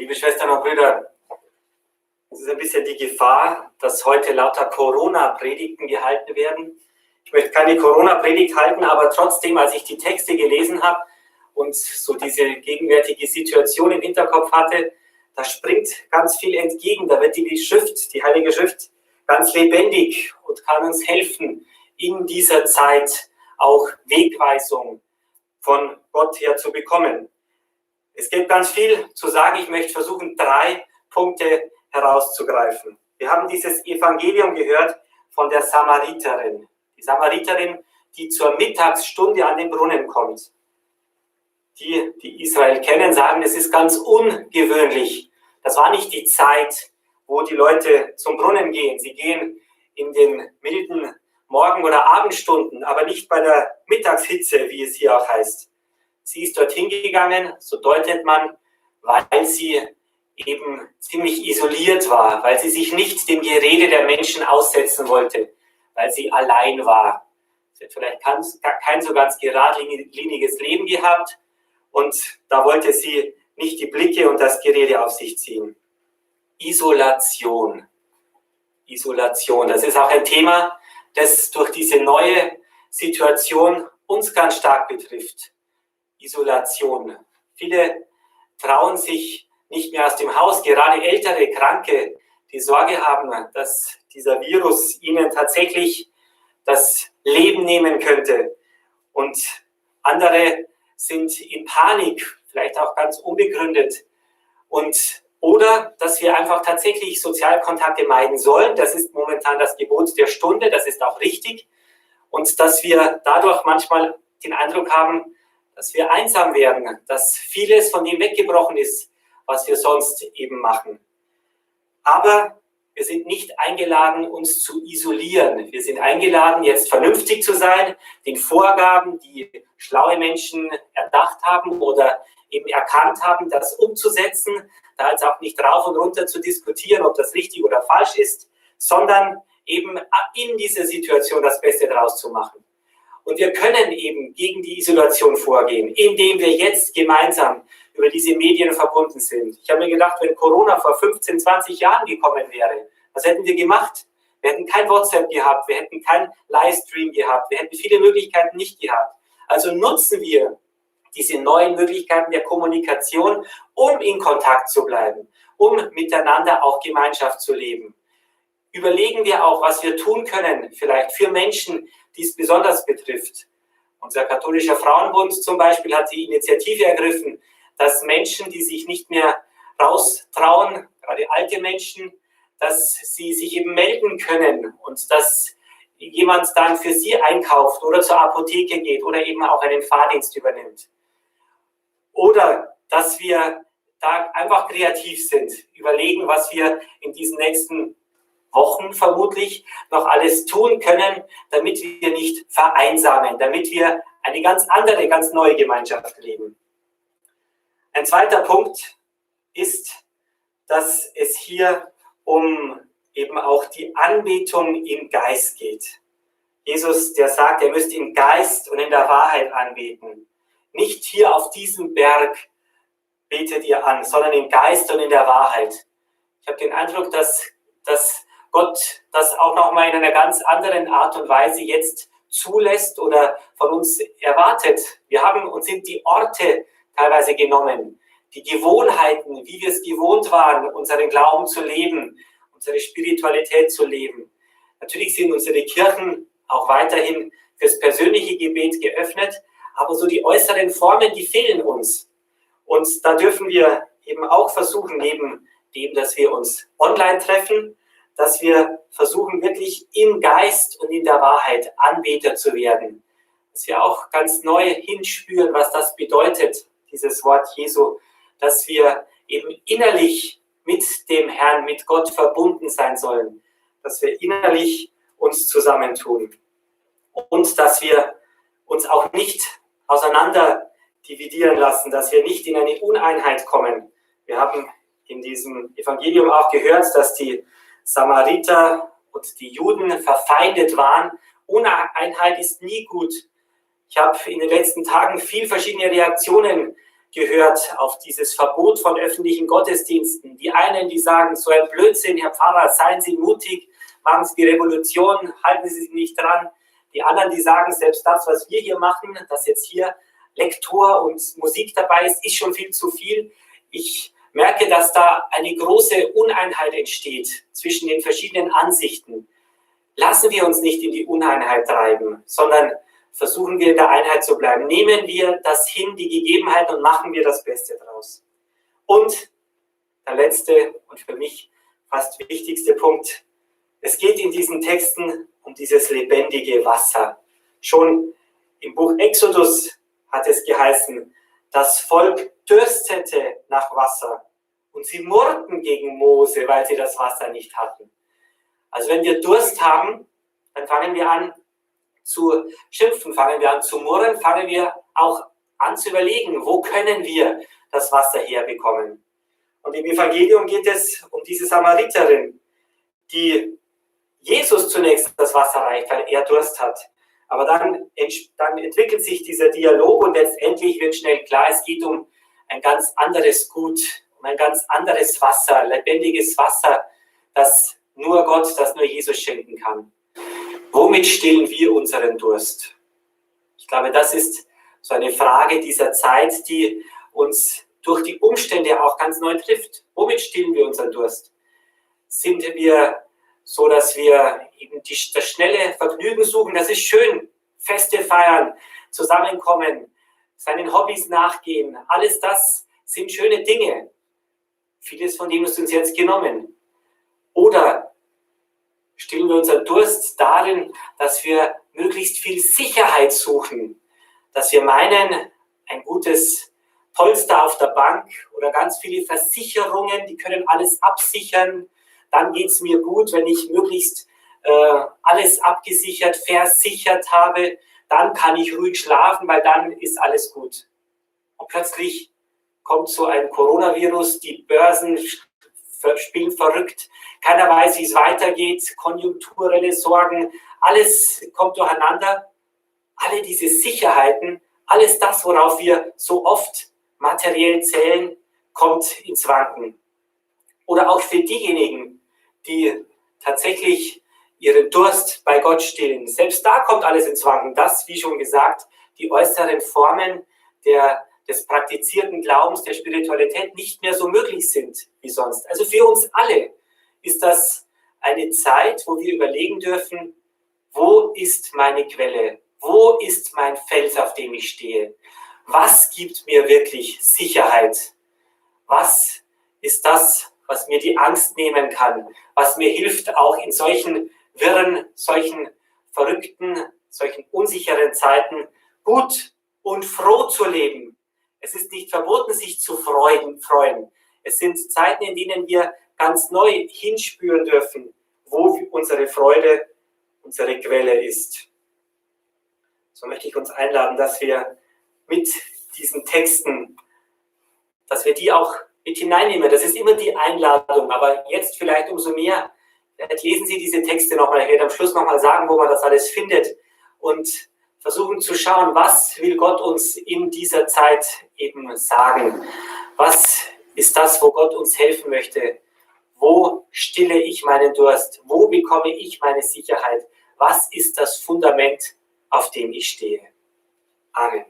Liebe Schwestern und Brüder, es ist ein bisschen die Gefahr, dass heute lauter Corona-Predigten gehalten werden. Ich möchte keine Corona-Predigt halten, aber trotzdem, als ich die Texte gelesen habe und so diese gegenwärtige Situation im Hinterkopf hatte, da springt ganz viel entgegen. Da wird die Schrift, die Heilige Schrift, ganz lebendig und kann uns helfen, in dieser Zeit auch Wegweisung von Gott her zu bekommen. Es gibt ganz viel zu sagen. Ich möchte versuchen, 3 Punkte herauszugreifen. Wir haben dieses Evangelium gehört von der Samariterin. Die Samariterin, die zur Mittagsstunde an den Brunnen kommt. Die Israel kennen, sagen, es ist ganz ungewöhnlich. Das war nicht die Zeit, wo die Leute zum Brunnen gehen. Sie gehen in den milden Morgen- oder Abendstunden, aber nicht bei der Mittagshitze, wie es hier auch heißt. Sie ist dorthin gegangen, so deutet man, weil sie eben ziemlich isoliert war, weil sie sich nicht dem Gerede der Menschen aussetzen wollte, weil sie allein war. Sie hat vielleicht kein so ganz geradliniges Leben gehabt und da wollte sie nicht die Blicke und das Gerede auf sich ziehen. Isolation. Isolation, das ist auch ein Thema, das durch diese neue Situation uns ganz stark betrifft. Isolation. Viele trauen sich nicht mehr aus dem Haus, gerade ältere, Kranke, die Sorge haben, dass dieser Virus ihnen tatsächlich das Leben nehmen könnte. Und andere sind in Panik, vielleicht auch ganz unbegründet. Oder dass wir einfach tatsächlich Sozialkontakte meiden sollen. Das ist momentan das Gebot der Stunde, das ist auch richtig. Und dass wir dadurch manchmal den Eindruck haben, dass wir einsam werden, dass vieles von dem weggebrochen ist, was wir sonst eben machen. Aber wir sind nicht eingeladen, uns zu isolieren. Wir sind eingeladen, jetzt vernünftig zu sein, den Vorgaben, die schlaue Menschen erdacht haben oder eben erkannt haben, das umzusetzen, da jetzt auch nicht rauf und runter zu diskutieren, ob das richtig oder falsch ist, sondern eben in dieser Situation das Beste draus zu machen. Und wir können eben gegen die Isolation vorgehen, indem wir jetzt gemeinsam über diese Medien verbunden sind. Ich habe mir gedacht, wenn Corona vor 15, 20 Jahren gekommen wäre, was hätten wir gemacht? Wir hätten kein WhatsApp gehabt, wir hätten kein Livestream gehabt, wir hätten viele Möglichkeiten nicht gehabt. Also nutzen wir diese neuen Möglichkeiten der Kommunikation, um in Kontakt zu bleiben, um miteinander auch Gemeinschaft zu leben. Überlegen wir auch, was wir tun können, vielleicht für Menschen, die es besonders betrifft. Unser katholischer Frauenbund zum Beispiel hat die Initiative ergriffen, dass Menschen, die sich nicht mehr raustrauen, gerade alte Menschen, dass sie sich eben melden können und dass jemand dann für sie einkauft oder zur Apotheke geht oder eben auch einen Fahrdienst übernimmt. Oder dass wir da einfach kreativ sind, überlegen, was wir in diesen nächsten Wochen vermutlich noch alles tun können, damit wir nicht vereinsamen, damit wir eine ganz andere, ganz neue Gemeinschaft leben. Ein zweiter Punkt ist, dass es hier um eben auch die Anbetung im Geist geht. Jesus, der sagt, ihr müsst im Geist und in der Wahrheit anbeten. Nicht hier auf diesem Berg betet ihr an, sondern im Geist und in der Wahrheit. Ich habe den Eindruck, dass Gott das auch nochmal in einer ganz anderen Art und Weise jetzt zulässt oder von uns erwartet. Wir haben uns sind die Orte teilweise genommen, die Gewohnheiten, wie wir es gewohnt waren, unseren Glauben zu leben, unsere Spiritualität zu leben. Natürlich sind unsere Kirchen auch weiterhin fürs persönliche Gebet geöffnet, aber so die äußeren Formen, die fehlen uns. Und da dürfen wir eben auch versuchen, neben dem, dass wir uns online treffen, dass wir versuchen, wirklich im Geist und in der Wahrheit Anbeter zu werden. Dass wir auch ganz neu hinspüren, was das bedeutet, dieses Wort Jesu, dass wir eben innerlich mit dem Herrn, mit Gott verbunden sein sollen, dass wir innerlich uns zusammentun und dass wir uns auch nicht auseinander dividieren lassen, dass wir nicht in eine Uneinheit kommen. Wir haben in diesem Evangelium auch gehört, dass die Samariter und die Juden verfeindet waren. Uneinheit ist nie gut. Ich habe in den letzten Tagen viele verschiedene Reaktionen gehört auf dieses Verbot von öffentlichen Gottesdiensten. Die einen, die sagen, so ein Blödsinn, Herr Pfarrer, seien Sie mutig, machen Sie die Revolution, halten Sie sich nicht dran. Die anderen, die sagen, selbst das, was wir hier machen, dass jetzt hier Lektor und Musik dabei ist schon viel zu viel. Ich merke, dass da eine große Uneinheit entsteht zwischen den verschiedenen Ansichten. Lassen wir uns nicht in die Uneinheit treiben, sondern versuchen wir in der Einheit zu bleiben. Nehmen wir das hin, die Gegebenheiten, und machen wir das Beste draus. Und der letzte und für mich fast wichtigste Punkt: Es geht in diesen Texten um dieses lebendige Wasser. Schon im Buch Exodus hat es geheißen, das Volk dürstete nach Wasser und sie murrten gegen Mose, weil sie das Wasser nicht hatten. Also wenn wir Durst haben, dann fangen wir an zu schimpfen, fangen wir an zu murren, fangen wir auch an zu überlegen, wo können wir das Wasser herbekommen. Und im Evangelium geht es um diese Samariterin, die Jesus zunächst das Wasser reicht, weil er Durst hat. Aber dann entwickelt sich dieser Dialog und letztendlich wird schnell klar, es geht um ein ganz anderes Gut, um ein ganz anderes Wasser, lebendiges Wasser, das nur Gott, das nur Jesus schenken kann. Womit stillen wir unseren Durst? Ich glaube, das ist so eine Frage dieser Zeit, die uns durch die Umstände auch ganz neu trifft. Womit stillen wir unseren Durst? Sind wir so, dass wir eben das schnelle Vergnügen suchen? Das ist schön. Feste feiern, zusammenkommen, seinen Hobbys nachgehen. Alles das sind schöne Dinge. Vieles von dem ist uns jetzt genommen. Oder stillen wir unseren Durst darin, dass wir möglichst viel Sicherheit suchen, dass wir meinen, ein gutes Polster auf der Bank oder ganz viele Versicherungen, die können alles absichern, dann geht es mir gut, wenn ich möglichst alles abgesichert, versichert habe, dann kann ich ruhig schlafen, weil dann ist alles gut. Und plötzlich kommt so ein Coronavirus, die Börsen spielen verrückt, keiner weiß, wie es weitergeht, konjunkturelle Sorgen, alles kommt durcheinander. Alle diese Sicherheiten, alles das, worauf wir so oft materiell zählen, kommt ins Wanken. Oder auch für diejenigen, die tatsächlich ihren Durst bei Gott stillen. Selbst da kommt alles ins Wanken. Das, wie schon gesagt, die äußeren Formen des praktizierten Glaubens, der Spiritualität nicht mehr so möglich sind wie sonst. Also für uns alle ist das eine Zeit, wo wir überlegen dürfen, wo ist meine Quelle? Wo ist mein Fels, auf dem ich stehe? Was gibt mir wirklich Sicherheit? Was ist das, was mir die Angst nehmen kann? Was mir hilft, auch in solchen wirren, solchen verrückten, solchen unsicheren Zeiten gut und froh zu leben? Es ist nicht verboten, sich zu freuen. Es sind Zeiten, in denen wir ganz neu hinspüren dürfen, wo unsere Freude, unsere Quelle ist. So möchte ich uns einladen, dass wir mit diesen Texten, dass wir die auch mit hineinnehmen. Das ist immer die Einladung, aber jetzt vielleicht umso mehr. Lesen Sie diese Texte nochmal. Ich werde am Schluss nochmal sagen, wo man das alles findet, und versuchen zu schauen, was will Gott uns in dieser Zeit eben sagen. Was ist das, wo Gott uns helfen möchte? Wo stille ich meinen Durst? Wo bekomme ich meine Sicherheit? Was ist das Fundament, auf dem ich stehe? Amen.